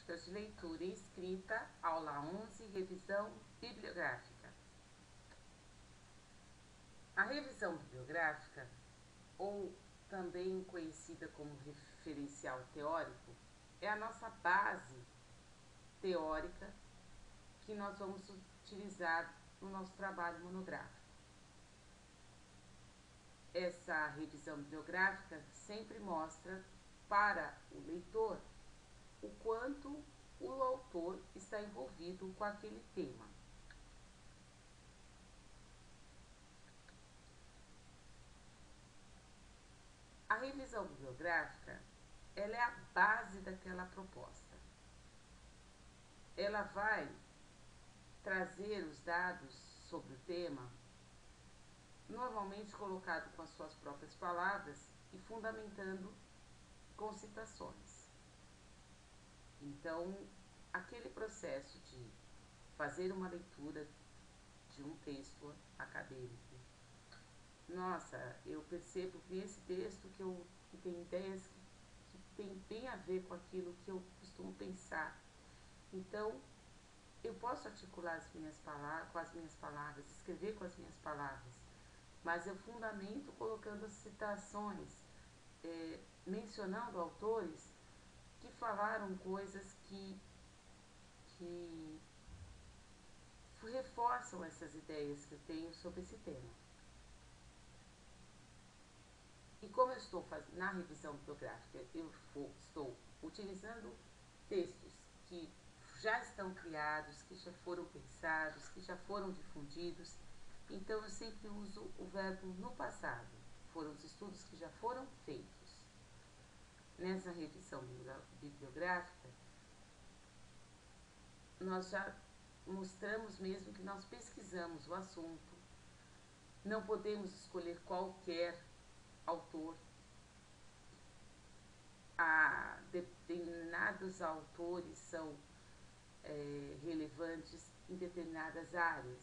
práticas de leitura e escrita, aula 11, revisão bibliográfica. A revisão bibliográfica, ou também conhecida como referencial teórico, é a nossa base teórica que nós vamos utilizar no nosso trabalho monográfico. Essa revisão bibliográfica sempre mostra para o leitor o quanto o autor está envolvido com aquele tema. A revisão bibliográfica, ela é a base daquela proposta. Ela vai trazer os dados sobre o tema, normalmente colocado com as suas próprias palavras e fundamentando com citações. Então, aquele processo de fazer uma leitura de um texto acadêmico, nossa, eu percebo que nesse texto que tem ideias que tem bem a ver com aquilo que eu costumo pensar. Então, eu posso articular com as minhas palavras, escrever com as minhas palavras, mas eu fundamento colocando as citações, mencionando autores que falaram coisas que reforçam essas ideias que eu tenho sobre esse tema. E como eu estou fazendo na revisão bibliográfica, eu estou utilizando textos que já estão criados, que já foram pensados, que já foram difundidos, então eu sempre uso o verbo no passado. Foram os estudos que já foram feitos. Nessa revisão bibliográfica, nós já mostramos mesmo que nós pesquisamos o assunto, não podemos escolher qualquer autor. Determinados autores são relevantes em determinadas áreas.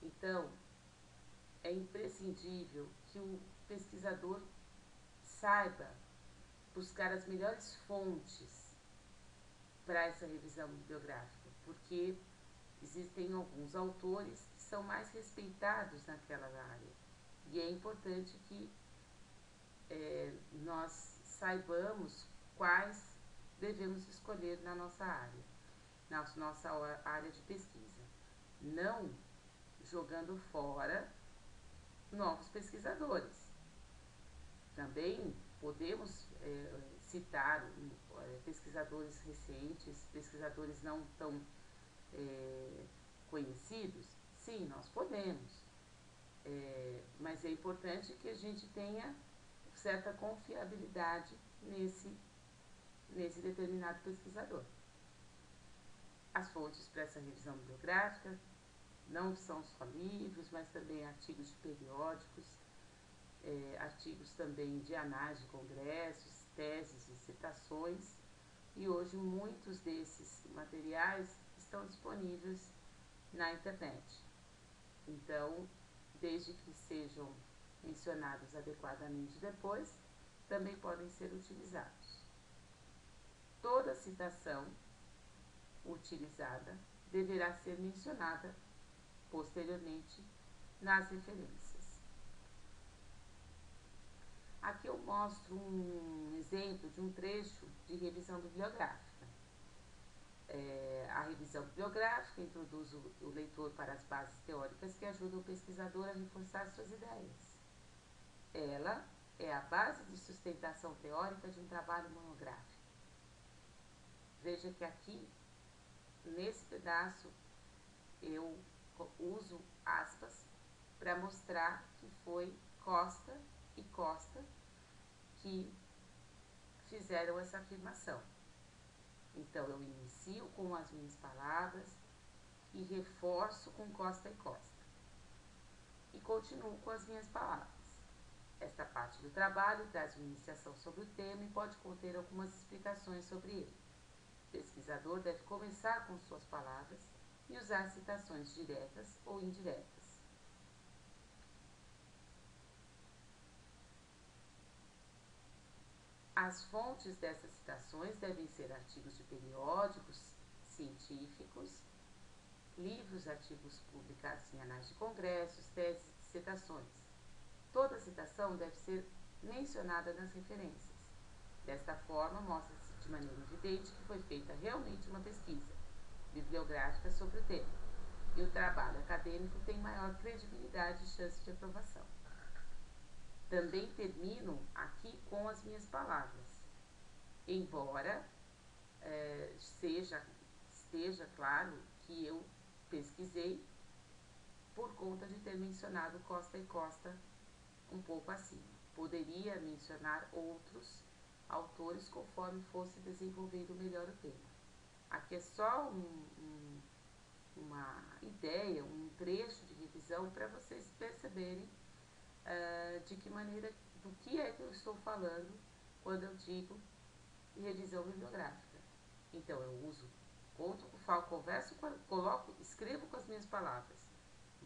Então, é imprescindível que o pesquisador saiba buscar as melhores fontes para essa revisão bibliográfica, porque existem alguns autores que são mais respeitados naquela área, e é importante que nós saibamos quais devemos escolher na nossa área, na nossa área de pesquisa, não jogando fora novos pesquisadores. Também podemos citar pesquisadores recentes, pesquisadores não tão conhecidos, sim, nós podemos, mas é importante que a gente tenha certa confiabilidade nesse determinado pesquisador. As fontes para essa revisão bibliográfica não são só livros, mas também artigos de periódicos, artigos também de análise de congressos, teses, dissertações, e hoje muitos desses materiais estão disponíveis na internet. Então, desde que sejam mencionados adequadamente depois, também podem ser utilizados. Toda citação utilizada deverá ser mencionada posteriormente nas referências. Aqui eu mostro um exemplo de um trecho de revisão bibliográfica. A revisão bibliográfica introduz o leitor para as bases teóricas que ajudam o pesquisador a reforçar suas ideias. Ela é a base de sustentação teórica de um trabalho monográfico. Veja que aqui, nesse pedaço, eu uso aspas para mostrar que foi Costa e Costa que fizeram essa afirmação. Então, eu inicio com as minhas palavras e reforço com Costa e Costa. E continuo com as minhas palavras. Esta parte do trabalho traz uma iniciação sobre o tema e pode conter algumas explicações sobre ele. O pesquisador deve começar com suas palavras e usar citações diretas ou indiretas. As fontes dessas citações devem ser artigos de periódicos científicos, livros, artigos publicados em anais de congressos, teses e dissertações. Toda citação deve ser mencionada nas referências. Desta forma, mostra-se de maneira evidente que foi feita realmente uma pesquisa bibliográfica sobre o tema, e o trabalho acadêmico tem maior credibilidade e chance de aprovação. Também termino aqui com as minhas palavras. Embora esteja claro que eu pesquisei por conta de ter mencionado Costa e Costa um pouco acima. Poderia mencionar outros autores conforme fosse desenvolvendo melhor o tema. Aqui é só uma ideia, um trecho de revisão para vocês perceberem de que maneira, do que é que eu estou falando quando eu digo revisão bibliográfica. Então eu uso, converso, coloco, escrevo com as minhas palavras,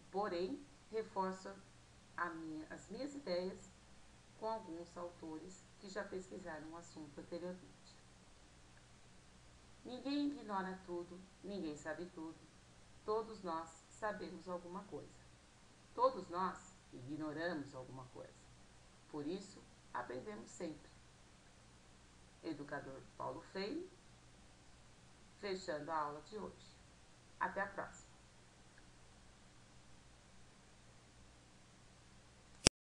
porém reforço as minhas ideias com alguns autores que já pesquisaram o assunto anteriormente. Ninguém ignora tudo, ninguém sabe tudo, todos nós sabemos alguma coisa. Todos nós ignoramos alguma coisa. Por isso, aprendemos sempre. Educador Paulo Freire, fechando a aula de hoje. Até a próxima!